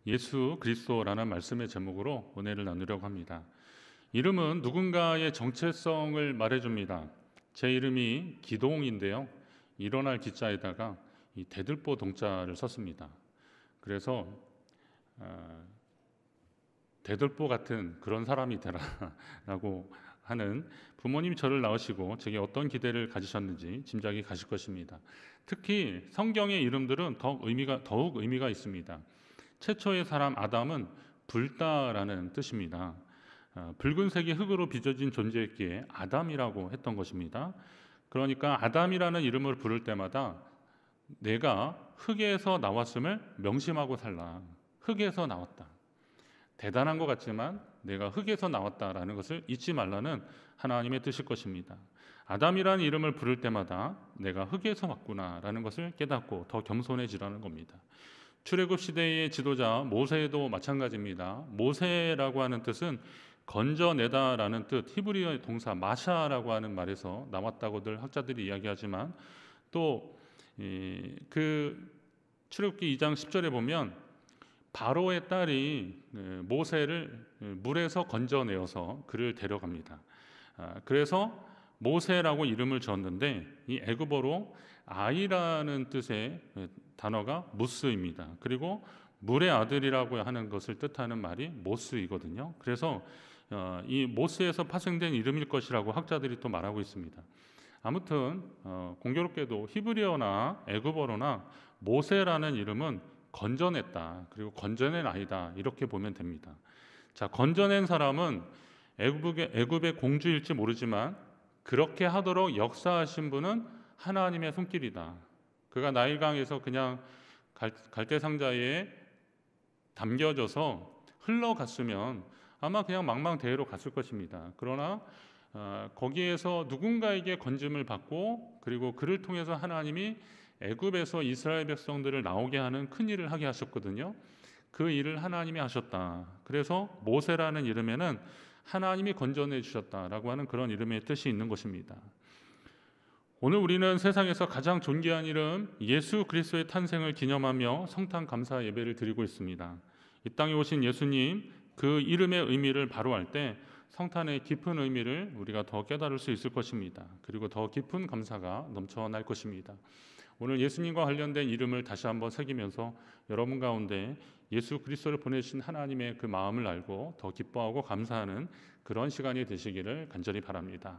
예수 그리스도라는 말씀의 제목으로 은혜를 나누려고 합니다. 이름은 누군가의 정체성을 말해줍니다. 제 이름이 기동인데요. 일어날 기자에다가 이 대들보 동자를 썼습니다. 그래서 대들보 같은 그런 사람이 되라라고 하는, 부모님이 저를 낳으시고 제게 어떤 기대를 가지셨는지 짐작이 가실 것입니다. 특히 성경의 이름들은 더욱 의미가 있습니다. 최초의 사람 아담은 불다라는 뜻입니다. 붉은색이 흙으로 빚어진 존재였기에 아담이라고 했던 것입니다. 그러니까 아담이라는 이름을 부를 때마다 내가 흙에서 나왔음을 명심하고 살라. 흙에서 나왔다. 대단한 것 같지만 내가 흙에서 나왔다라는 것을 잊지 말라는 하나님의 뜻일 것입니다. 아담이라는 이름을 부를 때마다 내가 흙에서 왔구나라는 것을 깨닫고 더 겸손해지라는 겁니다. 출애굽 시대의 지도자 모세도 마찬가지입니다. 모세라고 하는 뜻은 건져내다라는 뜻, 히브리어의 동사 마샤라고 하는 말에서 나왔다고들 학자들이 이야기하지만, 또 그 출애굽기 2장 10절에 보면 바로의 딸이 모세를 물에서 건져내어서 그를 데려갑니다. 그래서 모세라고 이름을 지었는데, 이 애굽어로 아이라는 뜻의 단어가 무스입니다. 그리고 물의 아들이라고 하는 것을 뜻하는 말이 모스이거든요. 그래서 이 모스에서 파생된 이름일 것이라고 학자들이 또 말하고 있습니다. 아무튼 공교롭게도 히브리어나 애굽어로나 모세라는 이름은 건져냈다, 그리고 건져낸 아이다, 이렇게 보면 됩니다. 자, 건져낸 사람은 애굽의 공주일지 모르지만 그렇게 하도록 역사하신 분은 하나님의 손길이다. 그가 나일강에서 그냥 갈대 상자에 담겨져서 흘러갔으면 아마 그냥 망망대해로 갔을 것입니다. 그러나 거기에서 누군가에게 건짐을 받고, 그리고 그를 통해서 하나님이 애굽에서 이스라엘 백성들을 나오게 하는 큰 일을 하게 하셨거든요. 그 일을 하나님이 하셨다. 그래서 모세라는 이름에는 하나님이 건져내 주셨다라고 하는 그런 이름의 뜻이 있는 것입니다. 오늘 우리는 세상에서 가장 존귀한 이름 예수 그리스도의 탄생을 기념하며 성탄 감사 예배를 드리고 있습니다. 이 땅에 오신 예수님, 그 이름의 의미를 바로 알 때 성탄의 깊은 의미를 우리가 더 깨달을 수 있을 것입니다. 그리고 더 깊은 감사가 넘쳐날 것입니다. 오늘 예수님과 관련된 이름을 다시 한번 새기면서 여러분 가운데 예수 그리스도를 보내신 하나님의 그 마음을 알고 더 기뻐하고 감사하는 그런 시간이 되시기를 간절히 바랍니다.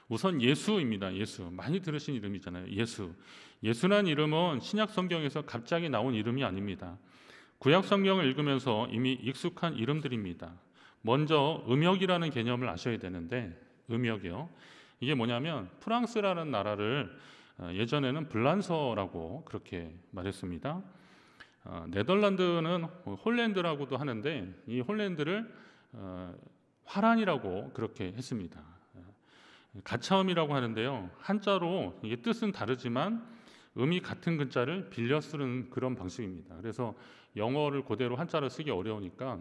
우선 예수입니다. 예수, 많이 들으신 이름이잖아요. 예수. 예수란 이름은 신약 성경에서 갑자기 나온 이름이 아닙니다. 구약 성경을 읽으면서 이미 익숙한 이름들입니다. 먼저 음역이라는 개념을 아셔야 되는데, 음역이요. 이게 뭐냐면 프랑스라는 나라를 예전에는 블란서라고 그렇게 말했습니다. 네덜란드는 홀랜드라고도 하는데, 이 홀랜드를 화란이라고 그렇게 했습니다. 가차음이라고 하는데요. 한자로 이게 뜻은 다르지만 음이 같은 글자를 빌려 쓰는 그런 방식입니다. 그래서 영어를 그대로 한자로 쓰기 어려우니까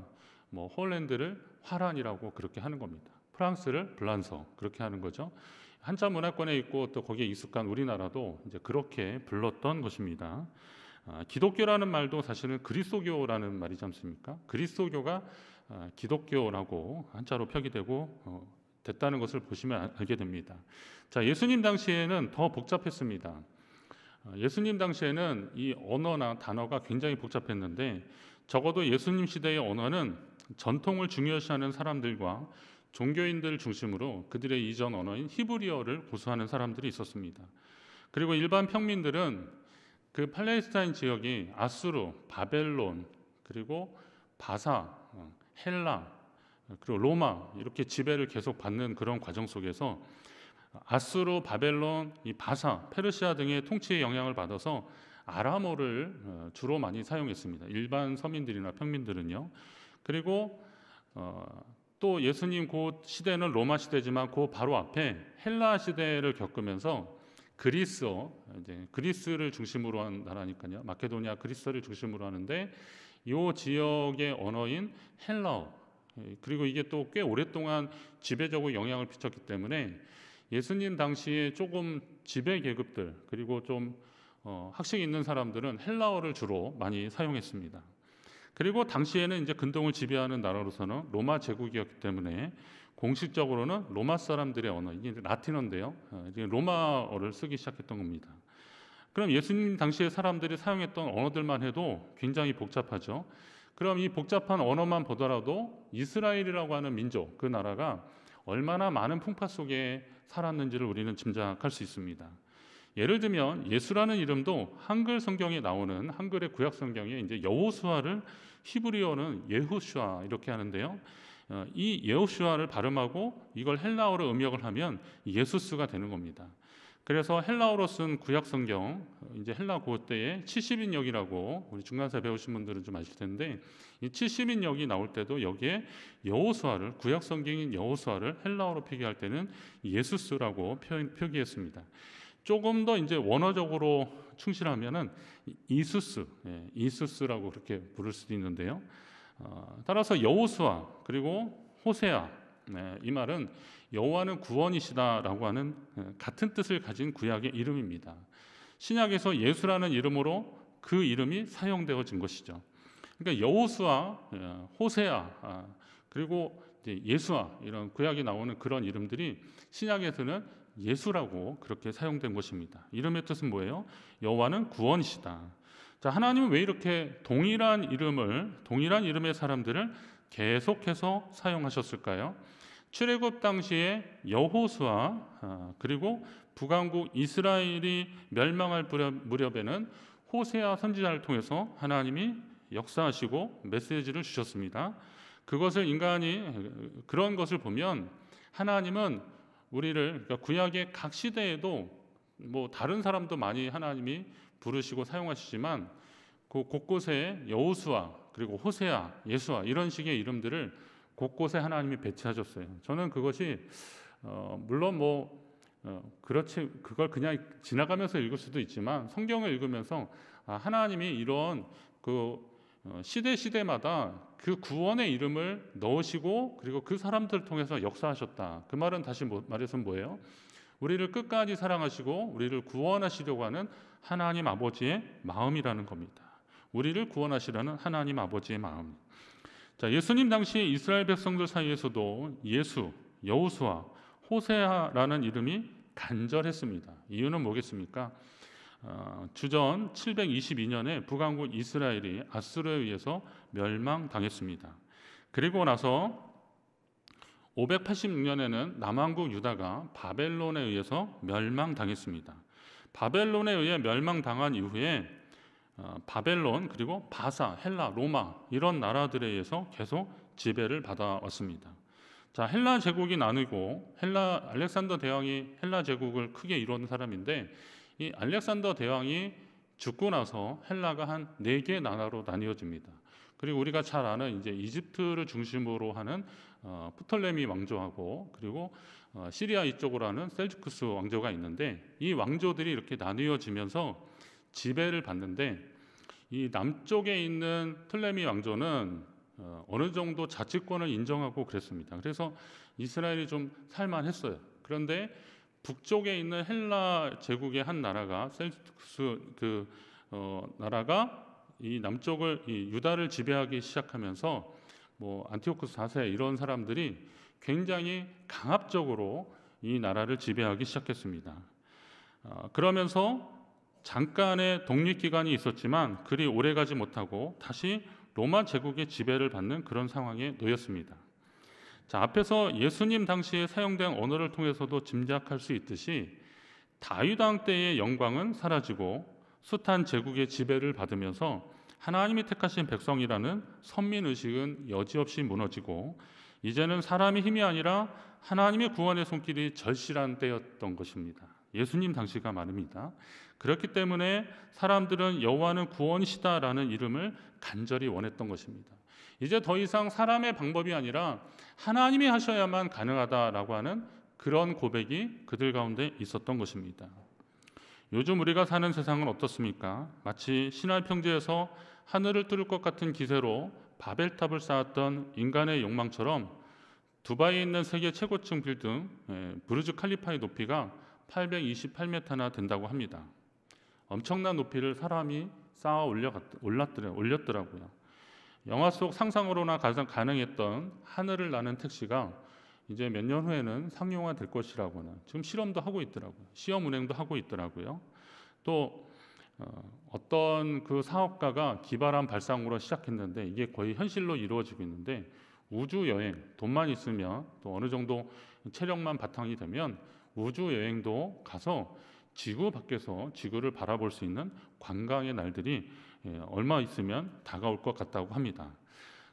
홀랜드를 화란이라고 그렇게 하는 겁니다. 프랑스를 블란서 그렇게 하는 거죠. 한자 문화권에 있고 또 거기에 익숙한 우리나라도 이제 그렇게 불렀던 것입니다. 기독교라는 말도 사실은 그리스도교라는 말이지 않습니까? 그리스도교가 기독교라고 한자로 표기되고 됐다는 것을 보시면 알게 됩니다. 자, 예수님 당시에는 더 복잡했습니다. 예수님 당시에는 이 언어나 단어가 굉장히 복잡했는데, 적어도 예수님 시대의 언어는 전통을 중요시하는 사람들과 종교인들 중심으로 그들의 이전 언어인 히브리어를 고수하는 사람들이 있었습니다. 그리고 일반 평민들은 그 팔레스타인 지역이 아수르, 바벨론, 그리고 바사, 헬라, 그리고 로마, 이렇게 지배를 계속 받는 그런 과정 속에서 아수르, 바벨론, 이 바사, 페르시아 등의 통치의 영향을 받아서 아람어를 주로 많이 사용했습니다. 일반 서민들이나 평민들은요. 그리고 또 예수님 그 시대는 로마 시대지만 그 바로 앞에 헬라 시대를 겪으면서 그리스를 중심으로 한 나라니까요. 마케도니아 그리스를 중심으로 하는데, 이 지역의 언어인 헬라어, 그리고 이게 또 꽤 오랫동안 지배적으로 영향을 미쳤기 때문에 예수님 당시에 조금 지배 계급들, 그리고 좀 학식 있는 사람들은 헬라어를 주로 많이 사용했습니다. 그리고 당시에는 이제 근동을 지배하는 나라로서는 로마 제국이었기 때문에 공식적으로는 로마 사람들의 언어, 이게 라틴어인데요. 이제 로마어를 쓰기 시작했던 겁니다. 그럼 예수님 당시에 사람들이 사용했던 언어들만 해도 굉장히 복잡하죠. 그럼 이 복잡한 언어만 보더라도 이스라엘이라고 하는 민족, 그 나라가 얼마나 많은 풍파 속에 살았는지를 우리는 짐작할 수 있습니다. 예를 들면 예수라는 이름도 한글 성경에 나오는 한글의 구약 성경에 이제 여호수아를 히브리어는 예후슈아 이렇게 하는데요. 이 예후슈아를 발음하고 이걸 헬라어로 음역을 하면 예수스가 되는 겁니다. 그래서 헬라어로 쓴 구약 성경, 이제 헬라 고어 때에 70인역이라고 우리 중간사 배우신 분들은 좀 아실 텐데, 이 70인역이 나올 때도 여기에 여호수아를, 구약 성경인 여호수아를 헬라어로 표기할 때는 예수스라고 표기했습니다. 조금 더 이제 원어적으로 충실하면은 이수스, 이수스라고 그렇게 부를 수도 있는데요. 따라서 여호수아 그리고 호세아, 이 말은 여호와는 구원이시다라고 하는 같은 뜻을 가진 구약의 이름입니다. 신약에서 예수라는 이름으로 그 이름이 사용되어진 것이죠. 그러니까 여호수아, 호세아, 그리고 예수아 이런 구약에 나오는 그런 이름들이 신약에서는 예수라고 그렇게 사용된 것입니다. 이름의 뜻은 뭐예요? 여호와는 구원이시다. 자, 하나님은 왜 이렇게 동일한 이름의 사람들을 계속해서 사용하셨을까요? 출애굽 당시에 여호수아 그리고 북왕국 이스라엘이 멸망할 무렵에는 호세아 선지자를 통해서 하나님이 역사하시고 메시지를 주셨습니다. 그런 것을 보면 하나님은 우리를, 그러니까 구약의 각 시대에도 뭐 다른 사람도 많이 하나님이 부르시고 사용하시지만 그 곳곳에 여호수아 그리고 호세아, 예수아 이런 식의 이름들을 곳곳에 하나님이 배치하셨어요. 저는 그것이 물론 그렇지, 그걸 그냥 지나가면서 읽을 수도 있지만 성경을 읽으면서 하나님이 이런 시대마다 그 구원의 이름을 넣으시고 그리고 그 사람들을 통해서 역사하셨다. 그 말은 다시 말해서 뭐예요? 우리를 끝까지 사랑하시고 우리를 구원하시려고 하는 하나님 아버지의 마음이라는 겁니다. 우리를 구원하시라는 하나님 아버지의 마음. 자, 예수님 당시 이스라엘 백성들 사이에서도 예수, 여호수아, 호세아라는 이름이 간절했습니다. 이유는 뭐겠습니까? 주전 722년에 북왕국 이스라엘이 아수르에 의해서 멸망당했습니다. 그리고 나서 586년에는 남왕국 유다가 바벨론에 의해서 멸망당했습니다. 바벨론에 의해 멸망당한 이후에 바벨론 그리고 바사, 헬라, 로마 이런 나라들에 의해서 계속 지배를 받아왔습니다. 자, 헬라 제국이 나누고 알렉산더 대왕이 헬라 제국을 크게 이룬 사람인데, 이 알렉산더 대왕이 죽고 나서 헬라가 한 4개 나라로 나뉘어집니다. 그리고 우리가 잘 아는 이제 이집트를 중심으로 하는 프톨레미 왕조하고 그리고 시리아 이쪽으로 하는 셀주쿠스 왕조가 있는데, 이 왕조들이 이렇게 나뉘어지면서 지배를 받는데, 이 남쪽에 있는 플레미 왕조는 어느 정도 자치권을 인정하고 그랬습니다. 그래서 이스라엘이 좀 살만했어요. 그런데 북쪽에 있는 헬라 제국의 한 나라가 셀주쿠스 나라가 이 남쪽을 이 유다를 지배하기 시작하면서 안티오쿠스 4세 이런 사람들이 굉장히 강압적으로 이 나라를 지배하기 시작했습니다. 그러면서 잠깐의 독립기간이 있었지만 그리 오래가지 못하고 다시 로마 제국의 지배를 받는 그런 상황에 놓였습니다. 자, 앞에서 예수님 당시에 사용된 언어를 통해서도 짐작할 수 있듯이 다윗 왕 때의 영광은 사라지고 숱한 제국의 지배를 받으면서 하나님이 택하신 백성이라는 선민의식은 여지없이 무너지고 이제는 사람의 힘이 아니라 하나님의 구원의 손길이 절실한 때였던 것입니다. 예수님 당시가 말입니다. 그렇기 때문에 사람들은 여호와는 구원이시다라는 이름을 간절히 원했던 것입니다. 이제 더 이상 사람의 방법이 아니라 하나님이 하셔야만 가능하다라고 하는 그런 고백이 그들 가운데 있었던 것입니다. 요즘 우리가 사는 세상은 어떻습니까? 마치 시날 평지에서 하늘을 뚫을 것 같은 기세로 바벨탑을 쌓았던 인간의 욕망처럼 두바이에 있는 세계 최고층 빌딩 부르즈 칼리파의 높이가 828m나 된다고 합니다. 엄청난 높이를 사람이 쌓아 올렸더라고요. 영화 속 상상으로나 가능했던 하늘을 나는 택시가 이제 몇 년 후에는 상용화 될 것이라고는 지금 실험도 하고 있더라고요. 시험 운행도 하고 있더라고요. 또 어떤 그 사업가가 기발한 발상으로 시작했는데 이게 거의 현실로 이루어지고 있는데, 우주 여행, 돈만 있으면 또 어느 정도 체력만 바탕이 되면 우주 여행도 가서 지구 밖에서 지구를 바라볼 수 있는 관광의 날들이 얼마 있으면 다가올 것 같다고 합니다.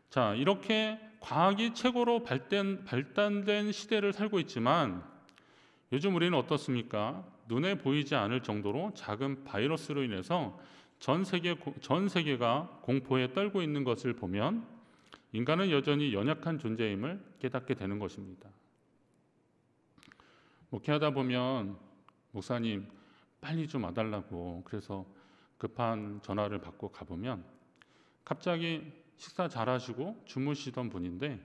자, 이렇게 과학이 최고로 발달된 시대를 살고 있지만 요즘 우리는 어떻습니까? 눈에 보이지 않을 정도로 작은 바이러스로 인해서 전 세계가 공포에 떨고 있는 것을 보면 인간은 여전히 연약한 존재임을 깨닫게 되는 것입니다. 목회하다 보면 목사님 빨리 좀 와달라고 그래서 급한 전화를 받고 가보면 갑자기 식사 잘하시고 주무시던 분인데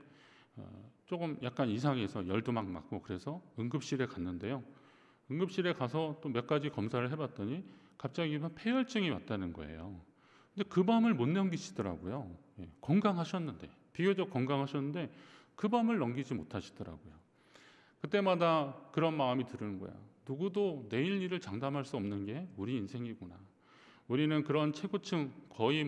조금 약간 이상해서 열도 막 맞고 그래서 응급실에 갔는데요. 응급실에 가서 또 몇 가지 검사를 해봤더니 갑자기 폐혈증이 왔다는 거예요. 근데 그 밤을 못 넘기시더라고요. 건강하셨는데, 비교적 건강하셨는데 그 밤을 넘기지 못하시더라고요. 그때마다 그런 마음이 드는 거야. 누구도 내일 일을 장담할 수 없는 게 우리 인생이구나. 우리는 그런 최고층 거의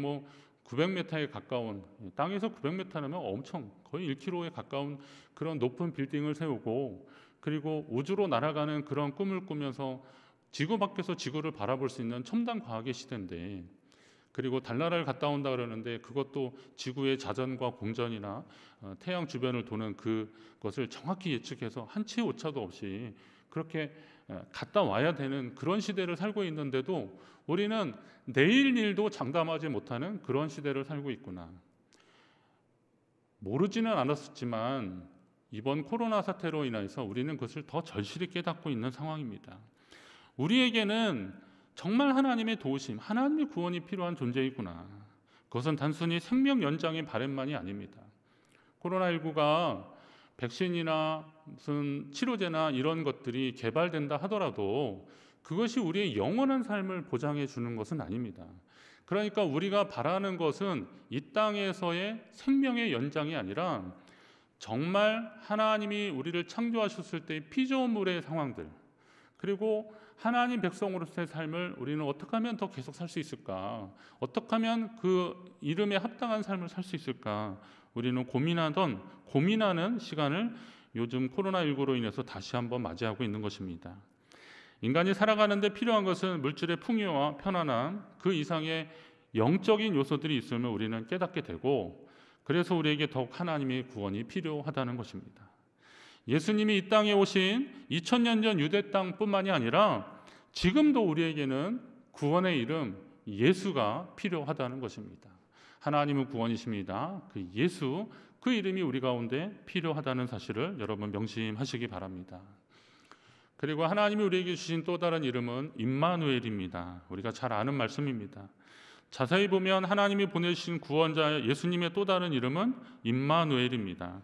900m에 가까운, 땅에서 900m면 엄청 거의 1km에 가까운 그런 높은 빌딩을 세우고, 그리고 우주로 날아가는 그런 꿈을 꾸면서 지구 밖에서 지구를 바라볼 수 있는 첨단 과학의 시대인데, 그리고 달나라를 갔다 온다 그러는데 그것도 지구의 자전과 공전이나 태양 주변을 도는 그것을 정확히 예측해서 한치 오차도 없이 그렇게 갔다 와야 되는 그런 시대를 살고 있는데도 우리는 내일 일도 장담하지 못하는 그런 시대를 살고 있구나. 모르지는 않았지만 이번 코로나 사태로 인해서 우리는 그것을 더 절실히 깨닫고 있는 상황입니다. 우리에게는 정말 하나님의 도우심, 하나님의 구원이 필요한 존재이구나. 그것은 단순히 생명 연장의 바람만이 아닙니다. 코로나19가 백신이나 무슨 치료제나 이런 것들이 개발된다 하더라도 그것이 우리의 영원한 삶을 보장해 주는 것은 아닙니다. 그러니까 우리가 바라는 것은 이 땅에서의 생명의 연장이 아니라 정말 하나님이 우리를 창조하셨을 때의 피조물의 상황들, 그리고 하나님 백성으로서의 삶을 우리는 어떻게 하면 더 계속 살 수 있을까? 어떻게 하면 그 이름에 합당한 삶을 살 수 있을까? 우리는 고민하는 시간을 요즘 코로나19로 인해서 다시 한번 맞이하고 있는 것입니다. 인간이 살아가는 데 필요한 것은 물질의 풍요와 편안함, 그 이상의 영적인 요소들이 있으면 우리는 깨닫게 되고, 그래서 우리에게 더욱 하나님의 구원이 필요하다는 것입니다. 예수님이 이 땅에 오신 2000년 전 유대 땅뿐만이 아니라 지금도 우리에게는 구원의 이름 예수가 필요하다는 것입니다. 하나님은 구원이십니다. 그 예수, 그 이름이 우리 가운데 필요하다는 사실을 여러분 명심하시기 바랍니다. 그리고 하나님이 우리에게 주신 또 다른 이름은 임마누엘입니다. 우리가 잘 아는 말씀입니다. 자세히 보면 하나님이 보내신 구원자 예수님의 또 다른 이름은 임마누엘입니다.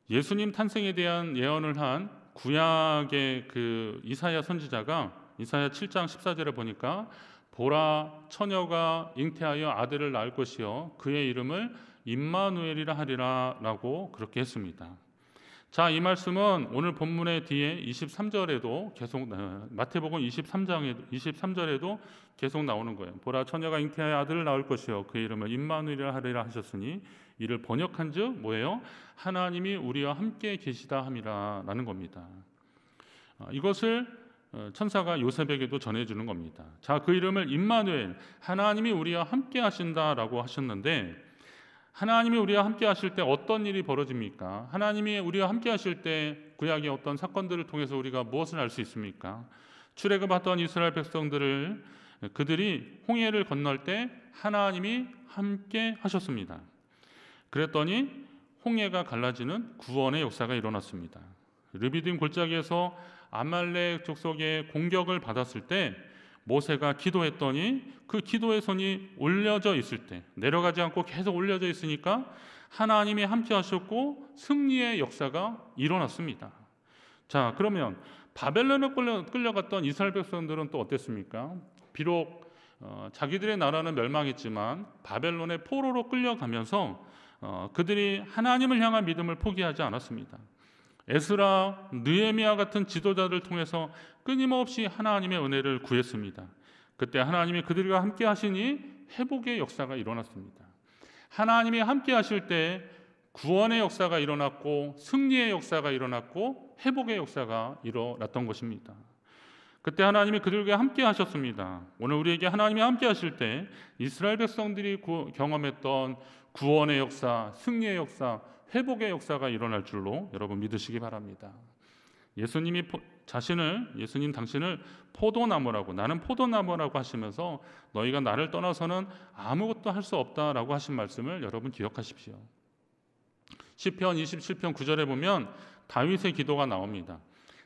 예수님 탄생에 대한 예언을 한 구약의 그 이사야 선지자가 이사야 7장 14절에 보니까 보라, 처녀가 잉태하여 아들을 낳을 것이요 그의 이름을 임마누엘이라 하리라 라고 그렇게 했습니다. 자, 이 말씀은 오늘 본문의 뒤에 23절에도 계속, 마태복음 23절에도 계속 나오는 거예요. 보라, 처녀가 잉태하여 아들을 낳을 것이요 그의 이름을 임마누엘이라 하리라 하셨으니 이를 번역한즉 뭐예요? 하나님이 우리와 함께 계시다 함이라 라는 겁니다. 이것을 천사가 요셉에게도 전해주는 겁니다. 자, 그 이름을 임마누엘, 하나님이 우리와 함께 하신다라고 하셨는데, 하나님이 우리와 함께 하실 때 어떤 일이 벌어집니까? 하나님이 우리와 함께 하실 때 구약의 어떤 사건들을 통해서 우리가 무엇을 알 수 있습니까? 출애굽하던 이스라엘 백성들을 그들이 홍해를 건널 때 하나님이 함께 하셨습니다. 그랬더니 홍해가 갈라지는 구원의 역사가 일어났습니다. 르비딤 골짜기에서 아말렉 족속의 공격을 받았을 때 모세가 기도했더니 그 기도의 손이 올려져 있을 때, 내려가지 않고 계속 올려져 있으니까 하나님이 함께 하셨고 승리의 역사가 일어났습니다. 자, 그러면 바벨론에 끌려갔던 이스라엘 백성들은 또 어땠습니까? 비록 자기들의 나라는 멸망했지만 바벨론의 포로로 끌려가면서 그들이 하나님을 향한 믿음을 포기하지 않았습니다. 에스라, 느헤미야 같은 지도자들을 통해서 끊임없이 하나님의 은혜를 구했습니다. 그때 하나님이 그들과 함께 하시니 회복의 역사가 일어났습니다. 하나님이 함께 하실 때 구원의 역사가 일어났고 승리의 역사가 일어났고 회복의 역사가 일어났던 것입니다. 그때 하나님이 그들과 함께 하셨습니다. 오늘 우리에게 하나님이 함께 하실 때 이스라엘 백성들이 경험했던 구원의 역사, 승리의 역사, 회복의 역사가 일어날 줄로 여러분 믿으시기 바랍니다. 예수님 당신을 포도나무라고, 나는 포도나무라고 하시면서 너희가 나를 떠나서는 아무것도 할 수 없다라고 하신 말씀을 여러분 기억하십시오. 시편 27편 9절에 보면 다윗의 기도가 나옵니다.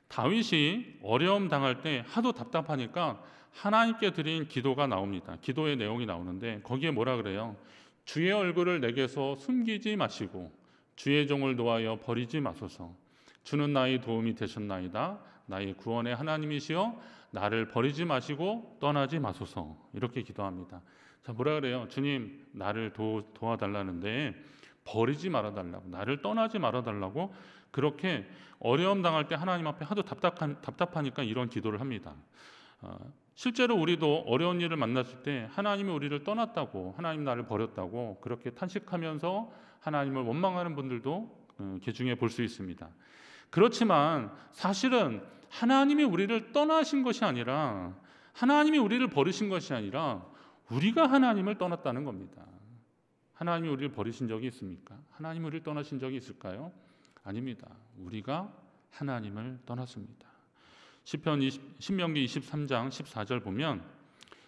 다윗이 어려움 당할 때 하도 답답하니까 하나님께 드린 기도가 나옵니다. 기도의 내용이 나오는데 거기에 뭐라 그래요? 주의 얼굴을 내게서 숨기지 마시고 주의 종을 노하여 버리지 마소서. 주는 나의 도움이 되셨나이다. 나의 구원의 하나님이시여 나를 버리지 마시고 떠나지 마소서. 이렇게 기도합니다. 자, 뭐라 그래요? 주님, 나를 도와달라는데 버리지 말아달라고, 나를 떠나지 말아달라고, 그렇게 어려움 당할 때 하나님 앞에 하도 답답하니까 이런 기도를 합니다. 실제로 우리도 어려운 일을 만났을 때 하나님이 우리를 떠났다고, 하나님 나를 버렸다고 그렇게 탄식하면서 하나님을 원망하는 분들도 개중에 볼 수 있습니다. 그렇지만 사실은 하나님이 우리를 떠나신 것이 아니라, 하나님이 우리를 버리신 것이 아니라 우리가 하나님을 떠났다는 겁니다. 하나님이 우리를 버리신 적이 있습니까? 하나님이 우리를 떠나신 적이 있을까요? 아닙니다. 우리가 하나님을 떠났습니다. 신명기 23장 14절 보면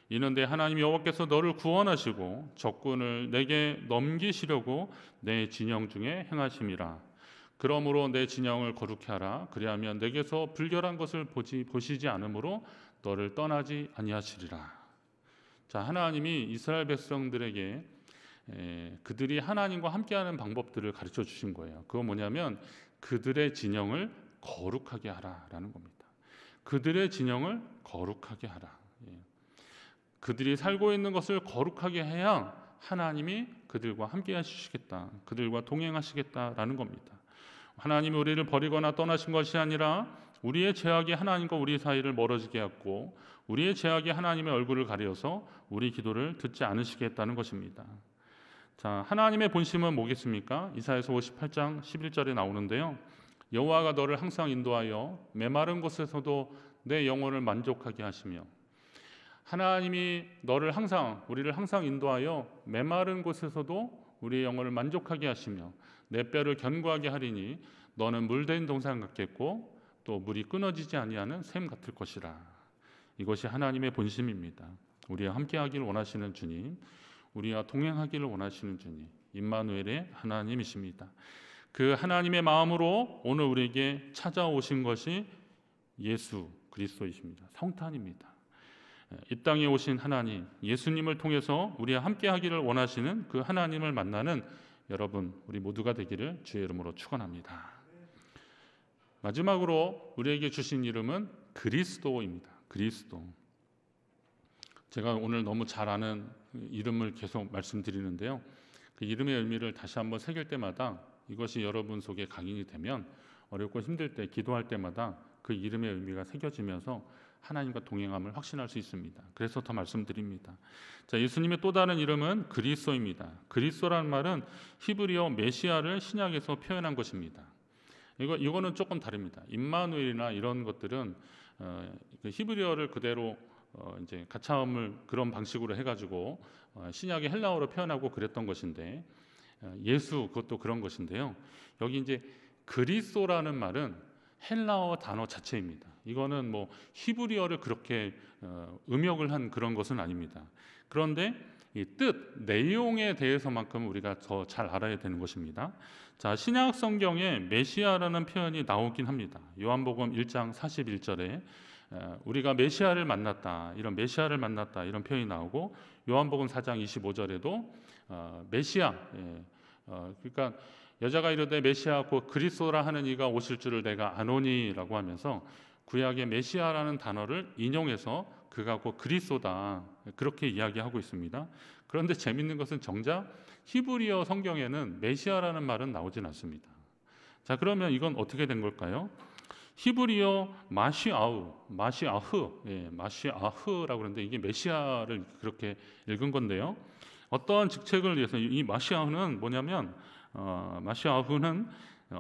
이는데 하나님 여호와께서 너를 구원하시고 적군을 내게 넘기시려고 내 진영 중에 행하심이라. 그러므로 내 진영을 거룩히 하라. 그리하면 내게서 불결한 것을 보시지 않으므로 너를 떠나지 아니하시리라. 자, 하나님이 이스라엘 백성들에게 그들이 하나님과 함께하는 방법들을 가르쳐 주신 거예요. 그건 뭐냐면 그들의 진영을 거룩하게 하라라는 겁니다. 그들의 진영을 거룩하게 하라. 그들이 살고 있는 것을 거룩하게 해야 하나님이 그들과 함께 하시겠다, 그들과 동행하시겠다라는 겁니다. 하나님이 우리를 버리거나 떠나신 것이 아니라 우리의 죄악이 하나님과 우리 사이를 멀어지게 했고 우리의 죄악이 하나님의 얼굴을 가려서 우리 기도를 듣지 않으시겠다는 것입니다. 자, 하나님의 본심은 뭐겠습니까? 이사야서 58장 11절에 나오는데요. 여호와가 너를 항상 인도하여 메마른 곳에서도 내 영혼을 만족하게 하시며, 하나님이 우리를 항상 인도하여 메마른 곳에서도 우리의 영혼을 만족하게 하시며 내 뼈를 견고하게 하리니 너는 물된 동산 같겠고 또 물이 끊어지지 아니하는 샘 같을 것이라. 이것이 하나님의 본심입니다. 우리와 함께하기를 원하시는 주님, 우리와 동행하기를 원하시는 주님, 임마누엘의 하나님이십니다. 그 하나님의 마음으로 오늘 우리에게 찾아오신 것이 예수 그리스도이십니다. 성탄입니다. 이 땅에 오신 하나님, 예수님을 통해서 우리와 함께하기를 원하시는 그 하나님을 만나는 여러분, 우리 모두가 되기를 주의 이름으로 축원합니다. 마지막으로 우리에게 주신 이름은 그리스도입니다. 그리스도. 제가 오늘 너무 잘 아는 이름을 계속 말씀드리는데요. 그 이름의 의미를 다시 한번 새길 때마다 이것이 여러분 속에 각인이 되면 어렵고 힘들 때 기도할 때마다 그 이름의 의미가 새겨지면서 하나님과 동행함을 확신할 수 있습니다. 그래서 더 말씀드립니다. 자, 예수님의 또 다른 이름은 그리스도입니다. 그리스도라는 말은 히브리어 메시아를 신약에서 표현한 것입니다. 이거는 조금 다릅니다. 임마누엘이나 이런 것들은 그 히브리어를 그대로 이제 가차음을 그런 방식으로 해가지고 신약의 헬라어로 표현하고 그랬던 것인데, 예수 그것도 그런 것인데요. 여기 이제 그리스도라는 말은 헬라어 단어 자체입니다. 이거는 뭐 히브리어를 그렇게 음역을 한 그런 것은 아닙니다. 그런데 이 뜻, 내용에 대해서만큼 우리가 더 잘 알아야 되는 것입니다. 자, 신약 성경에 메시아라는 표현이 나오긴 합니다. 요한복음 1장 41절에 우리가 메시아를 만났다, 이런 메시아를 만났다 이런 표현이 나오고, 요한복음 4장 25절에도 메시아, 그러니까 여자가 이르되 메시아 곧 그리스도라 하는 이가 오실 줄을 내가 아노니라고 하면서 구약의 메시아라는 단어를 인용해서 그가 곧 그리스도다 그렇게 이야기하고 있습니다. 그런데 재밌는 것은 정작 히브리어 성경에는 메시아라는 말은 나오진 않습니다. 자, 그러면 이건 어떻게 된 걸까요? 히브리어 마시아흐라고 그러는데 이게 메시아를 그렇게 읽은 건데요. 어떤 직책을 위해서 이 마시아흐는 뭐냐면 마시아흐는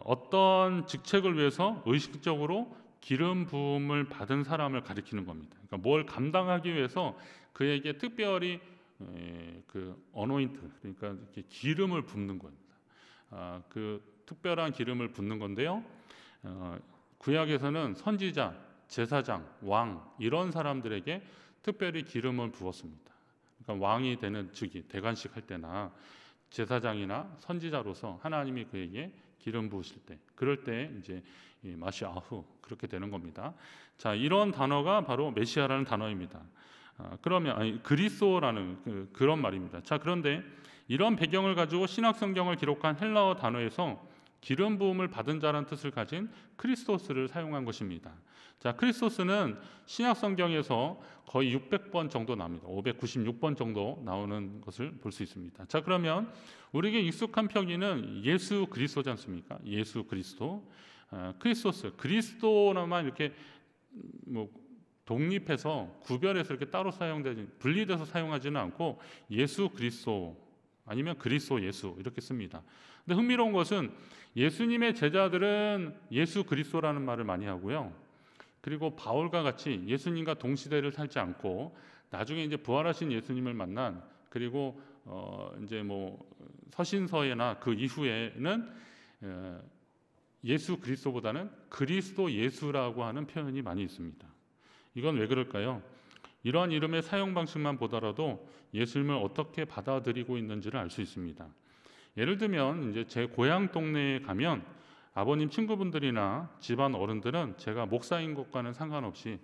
어떤 직책을 위해서 의식적으로 기름 부음을 받은 사람을 가리키는 겁니다. 그러니까 뭘 감당하기 위해서 그에게 특별히 그 어노인트 그러니까 이렇게 기름을 붓는 겁니다. 그 특별한 기름을 붓는 건데요. 구약에서는 선지자, 제사장, 왕 이런 사람들에게 특별히 기름을 부었습니다. 그러니까 왕이 되는 즉위, 대관식 할 때나 제사장이나 선지자로서 하나님이 그에게 기름 부으실 때, 그럴 때 이제 이 마시아후 그렇게 되는 겁니다. 자, 이런 단어가 바로 메시아라는 단어입니다. 그러면 그리스도라는 그런 말입니다. 자, 그런데 이런 배경을 가지고 신약 성경을 기록한 헬라어 단어에서 기름 부음을 받은 자라는 뜻을 가진 크리스토스를 사용한 것입니다. 자, 크리스토스는 신약 성경에서 거의 600번 정도 나옵니다. 596번 정도 나오는 것을 볼 수 있습니다. 자, 그러면 우리에게 익숙한 표기는 예수 그리스도지 않습니까? 예수 그리스도, 크리스토스, 그리스도나만 이렇게 뭐 독립해서 구별해서 이렇게 따로 사용되지 분리돼서 사용하지는 않고 예수 그리스도 아니면 그리스도 예수 이렇게 씁니다. 근데 흥미로운 것은 예수님의 제자들은 예수 그리스도라는 말을 많이 하고요. 그리고 바울과 같이 예수님과 동시대를 살지 않고 나중에 이제 부활하신 예수님을 만난 그리고 이제 뭐 서신서에나 그 이후에는 예수 그리스도보다는 그리스도 예수라고 하는 표현이 많이 있습니다. 이건 왜 그럴까요? 이러한 이름의 사용 방식만 보더라도 예수님을 어떻게 받아들이고 있는지를 알 수 있습니다. 예를 들면 이제 제 고향 동네에 가면 아버님 친구분들이나 집안 어른들은 제가 목사인 것과는 상관없이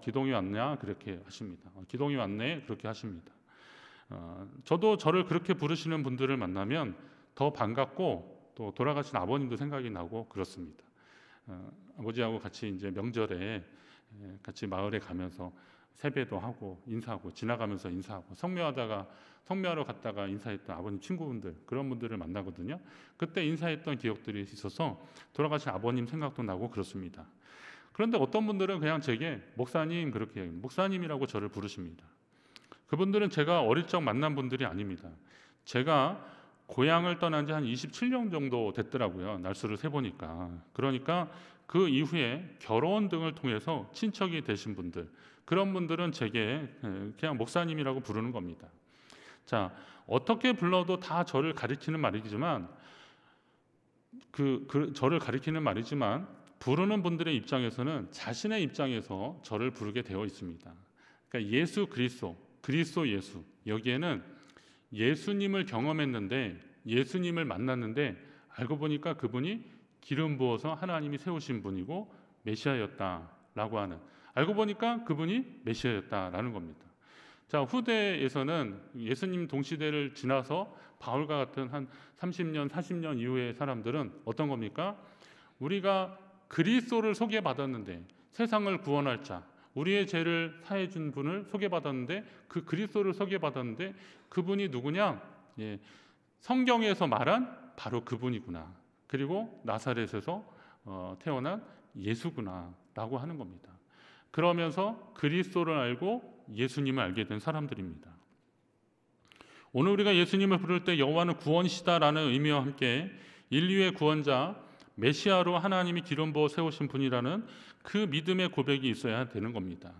기동이 왔냐 그렇게 하십니다. 기동이 왔네 그렇게 하십니다. 저도 저를 그렇게 부르시는 분들을 만나면 더 반갑고 또 돌아가신 아버님도 생각이 나고 그렇습니다. 아버지하고 같이 이제 명절에 같이 마을에 가면서 세배도 하고 인사하고 지나가면서 인사하고 성묘하러 갔다가 인사했던 아버님 친구분들 그런 분들을 만나거든요. 그때 인사했던 기억들이 있어서 돌아가신 아버님 생각도 나고 그렇습니다. 그런데 어떤 분들은 그냥 제게 목사님 그렇게 목사님이라고 저를 부르십니다. 그분들은 제가 어릴 적 만난 분들이 아닙니다. 제가 고향을 떠난 지 한 27년 정도 됐더라고요. 날수를 세보니까. 그러니까 그 이후에 결혼 등을 통해서 친척이 되신 분들 그런 분들은 제게 그냥 목사님이라고 부르는 겁니다. 자, 어떻게 불러도 다 저를 가리키는 말이지만 저를 가리키는 말이지만 부르는 분들의 입장에서는 자신의 입장에서 저를 부르게 되어 있습니다. 그러니까 예수 그리스도 예수 여기에는 예수님을 경험했는데 예수님을 만났는데 알고 보니까 그분이 기름 부어서 하나님이 세우신 분이고 메시아였다라고 하는 알고 보니까 그분이 메시아였다라는 겁니다. 자, 후대에서는 예수님 동시대를 지나서 바울과 같은 한 30년, 40년 이후의 사람들은 어떤 겁니까? 우리가 그리스도를 소개받았는데 세상을 구원할 자, 우리의 죄를 사해 준 분을 소개받았는데 그 그리스도를 소개받았는데 그분이 누구냐? 성경에서 말한 바로 그분이구나. 그리고 나사렛에서 태어난 예수구나라고 하는 겁니다. 그러면서 그리스도를 알고 예수님을 알게 된 사람들입니다. 오늘 우리가 예수님을 부를 때 여호와는 구원이시다라는 의미와 함께 인류의 구원자 메시아로 하나님이 기름 부어 세우신 분이라는 그 믿음의 고백이 있어야 되는 겁니다.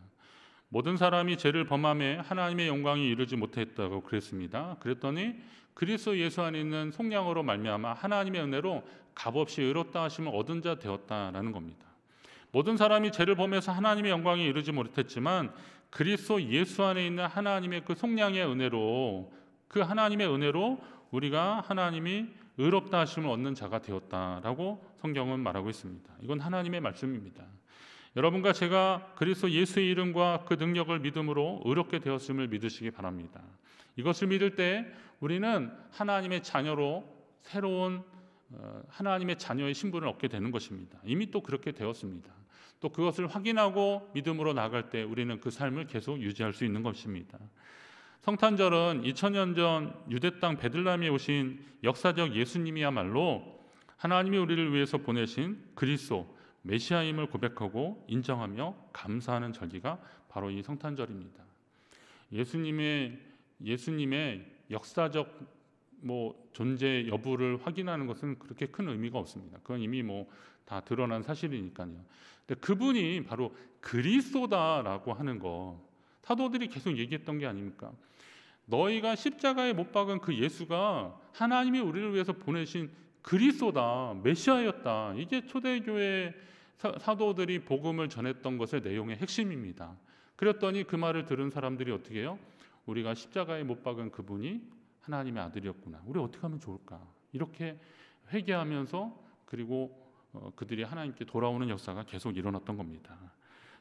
모든 사람이 죄를 범함에 하나님의 영광이 이르지 못했다고 그랬습니다. 그랬더니 그리스도 예수 안에 있는 속량으로 말미암아 하나님의 은혜로 값없이 의롭다 하심을 얻은 자 되었다라는 겁니다. 모든 사람이 죄를 범해서 하나님의 영광에 이르지 못했지만 그리스도 예수 안에 있는 하나님의 그 속량의 은혜로 그 하나님의 은혜로 우리가 하나님이 의롭다 하심을 얻는 자가 되었다라고 성경은 말하고 있습니다. 이건 하나님의 말씀입니다. 여러분과 제가 그리스도 예수의 이름과 그 능력을 믿음으로 의롭게 되었음을 믿으시기 바랍니다. 이것을 믿을 때 우리는 하나님의 자녀로 새로운 하나님의 자녀의 신분을 얻게 되는 것입니다. 이미 또 그렇게 되었습니다. 또 그것을 확인하고 믿음으로 나아갈 때 우리는 그 삶을 계속 유지할 수 있는 것입니다. 성탄절은 2000년 전 유대 땅 베들레헴에 오신 역사적 예수님이야말로 하나님이 우리를 위해서 보내신 그리스도 메시아임을 고백하고 인정하며 감사하는 절기가 바로 이 성탄절입니다. 예수님의 역사적 존재 여부를 확인하는 것은 그렇게 큰 의미가 없습니다. 그건 이미 다 드러난 사실이니까요. 근데 그분이 바로 그리스도다라고 하는 거, 사도들이 계속 얘기했던 게 아닙니까? 너희가 십자가에 못 박은 그 예수가 하나님이 우리를 위해서 보내신 그리스도다, 메시아였다. 이게 초대교회 사도들이 복음을 전했던 것의 내용의 핵심입니다. 그랬더니 그 말을 들은 사람들이 어떻게 해요? 우리가 십자가에 못 박은 그분이 하나님의 아들이었구나. 우리 어떻게 하면 좋을까? 이렇게 회개하면서 그리고 그들이 하나님께 돌아오는 역사가 계속 일어났던 겁니다.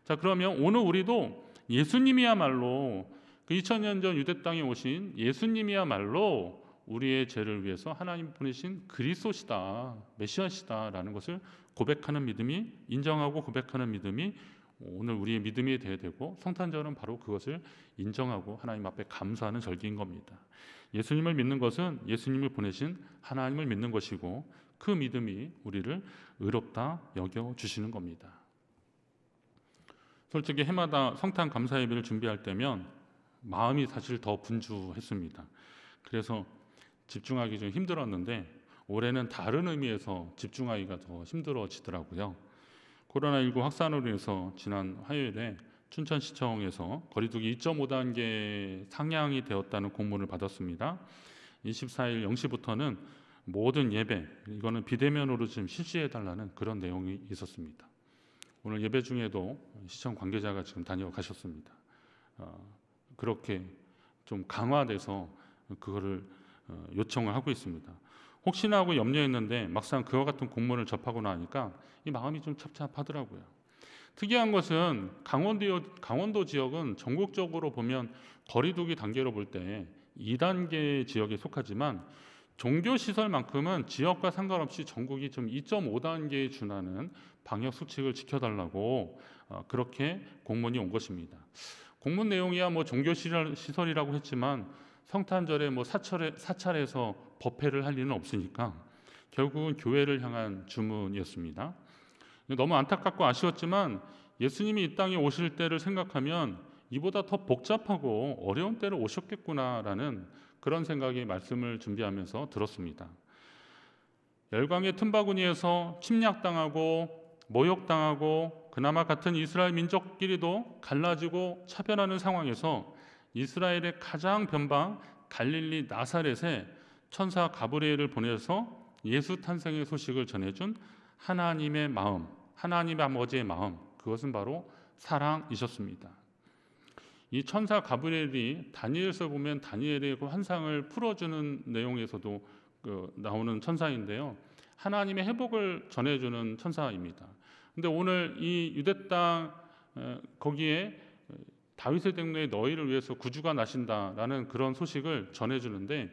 자, 그러면 오늘 우리도 예수님이야말로 그 2000년 전 유대 땅에 오신 예수님이야말로 우리의 죄를 위해서 하나님 보내신 그리스도시다, 메시아시다라는 것을 고백하는 믿음이, 인정하고 고백하는 믿음이 오늘 우리의 믿음이 되어야 되고, 성탄절은 바로 그것을 인정하고 하나님 앞에 감사하는 절기인 겁니다. 예수님을 믿는 것은 예수님을 보내신 하나님을 믿는 것이고, 그 믿음이 우리를 의롭다 여겨주시는 겁니다. 솔직히 해마다 성탄 감사 예배를 준비할 때면 마음이 사실 더 분주했습니다. 그래서 집중하기 좀 힘들었는데 올해는 다른 의미에서 집중하기가 더 힘들어지더라고요. 코로나19 확산으로 인해서 지난 화요일에 춘천시청에서 거리두기 2.5단계 상향이 되었다는 공문을 받았습니다. 24일 0시부터는 모든 예배, 이거는 비대면으로 좀 실시해달라는 그런 내용이 있었습니다. 오늘 예배 중에도 시청 관계자가 지금 다녀가셨습니다. 그렇게 좀 강화돼서 그거를 요청을 하고 있습니다. 혹시나 하고 염려했는데 막상 그와 같은 공문을 접하고 나니까 이 마음이 좀 찹찹하더라고요. 특이한 것은 강원도 지역은 전국적으로 보면 거리두기 단계로 볼 때 2단계 지역에 속하지만 종교시설만큼은 지역과 상관없이 전국이 좀 2.5단계에 준하는 방역 수칙을 지켜달라고 그렇게 공문이 온 것입니다. 공문 내용이야 종교시설이라고 했지만 성탄절에 사찰에서 법회를 할 일은 없으니까 결국은 교회를 향한 주문이었습니다. 너무 안타깝고 아쉬웠지만 예수님이 이 땅에 오실 때를 생각하면 이보다 더 복잡하고 어려운 때를 오셨겠구나라는 그런 생각이 말씀을 준비하면서 들었습니다. 열강의 틈바구니에서 침략당하고 모욕당하고 그나마 같은 이스라엘 민족끼리도 갈라지고 차별하는 상황에서 이스라엘의 가장 변방 갈릴리 나사렛에 천사 가브리엘을 보내서 예수 탄생의 소식을 전해준 하나님의 마음, 하나님의 아버지의 마음, 그것은 바로 사랑이셨습니다. 이 천사 가브리엘이 다니엘서 보면 다니엘의 그 환상을 풀어주는 내용에서도 나오는 천사인데요. 하나님의 회복을 전해주는 천사입니다. 근데 오늘 이 유대 땅 거기에 다윗의 대노에 너희를 위해서 구주가 나신다라는 그런 소식을 전해주는데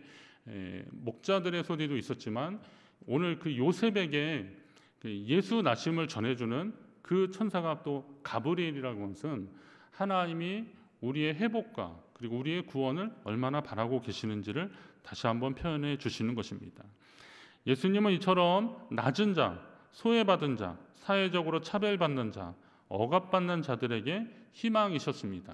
목자들의 소리도 있었지만 오늘 그 요셉에게 예수 나심을 전해주는 그 천사가 또 가브리엘이라는 것은 하나님이 우리의 회복과 그리고 우리의 구원을 얼마나 바라고 계시는지를 다시 한번 표현해 주시는 것입니다. 예수님은 이처럼 낮은 자, 소외받은 자, 사회적으로 차별받는 자, 억압받는 자들에게 희망이셨습니다.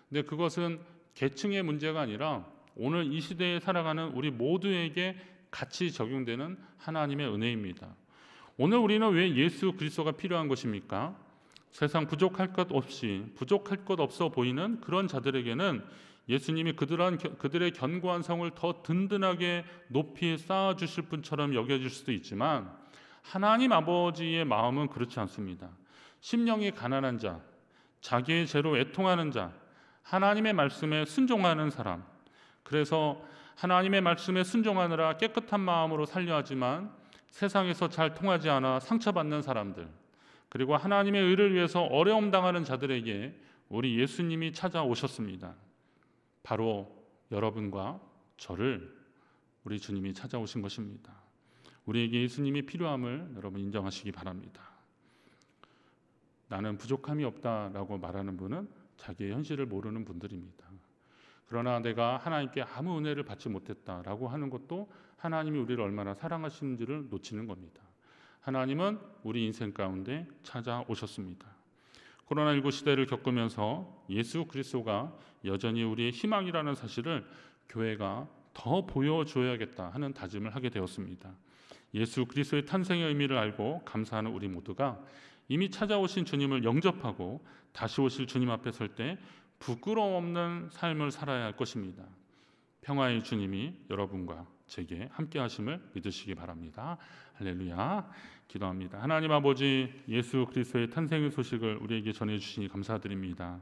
근데 그것은 계층의 문제가 아니라 오늘 이 시대에 살아가는 우리 모두에게 같이 적용되는 하나님의 은혜입니다. 오늘 우리는 왜 예수 그리스도가 필요한 것입니까? 세상 부족할 것 없어 보이는 그런 자들에게는 예수님이 그들의 견고한 성을 더 든든하게 높이 쌓아주실 분처럼 여겨질 수도 있지만 하나님 아버지의 마음은 그렇지 않습니다. 심령이 가난한 자, 자기의 죄로 애통하는 자, 하나님의 말씀에 순종하는 사람, 그래서 하나님의 말씀에 순종하느라 깨끗한 마음으로 살려 하지만 세상에서 잘 통하지 않아 상처받는 사람들, 그리고 하나님의 의를 위해서 어려움 당하는 자들에게 우리 예수님이 찾아오셨습니다. 바로 여러분과 저를 우리 주님이 찾아오신 것입니다. 우리에게 예수님이 필요함을 여러분 인정하시기 바랍니다. 나는 부족함이 없다라고 말하는 분은 자기의 현실을 모르는 분들입니다. 그러나 내가 하나님께 아무 은혜를 받지 못했다라고 하는 것도 하나님이 우리를 얼마나 사랑하시는지를 놓치는 겁니다. 하나님은 우리 인생 가운데 찾아오셨습니다. 코로나19 시대를 겪으면서 예수 그리스도가 여전히 우리의 희망이라는 사실을 교회가 더 보여줘야겠다 하는 다짐을 하게 되었습니다. 예수 그리스도의 탄생의 의미를 알고 감사하는 우리 모두가 이미 찾아오신 주님을 영접하고 다시 오실 주님 앞에 설 때 부끄러움 없는 삶을 살아야 할 것입니다. 평화의 주님이 여러분과 제게 함께 하심을 믿으시기 바랍니다. 할렐루야. 기도합니다. 하나님 아버지, 예수 그리스도의 탄생의 소식을 우리에게 전해주시니 감사드립니다.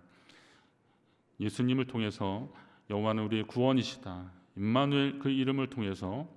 예수님을 통해서 여호와는 우리의 구원이시다, 임마누엘 그 이름을 통해서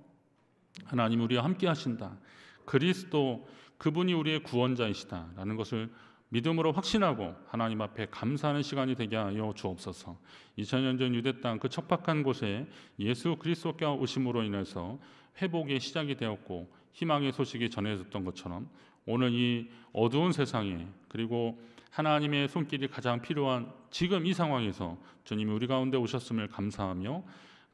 하나님 우리와 함께 하신다, 그리스도 그분이 우리의 구원자이시다라는 것을 믿음으로 확신하고 하나님 앞에 감사하는 시간이 되게 하여 주옵소서. 2000년 전 유대 땅 그 척박한 곳에 예수 그리스도께 오심으로 인해서 회복의 시작이 되었고 희망의 소식이 전해졌던 것처럼 오늘 이 어두운 세상에, 그리고 하나님의 손길이 가장 필요한 지금 이 상황에서 주님이 우리 가운데 오셨음을 감사하며,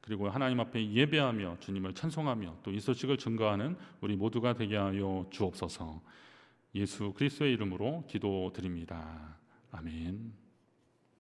그리고 하나님 앞에 예배하며 주님을 찬송하며 또 이 소식을 증거하는 우리 모두가 되게 하여 주옵소서. 예수 그리스도의 이름으로 기도드립니다. 아멘.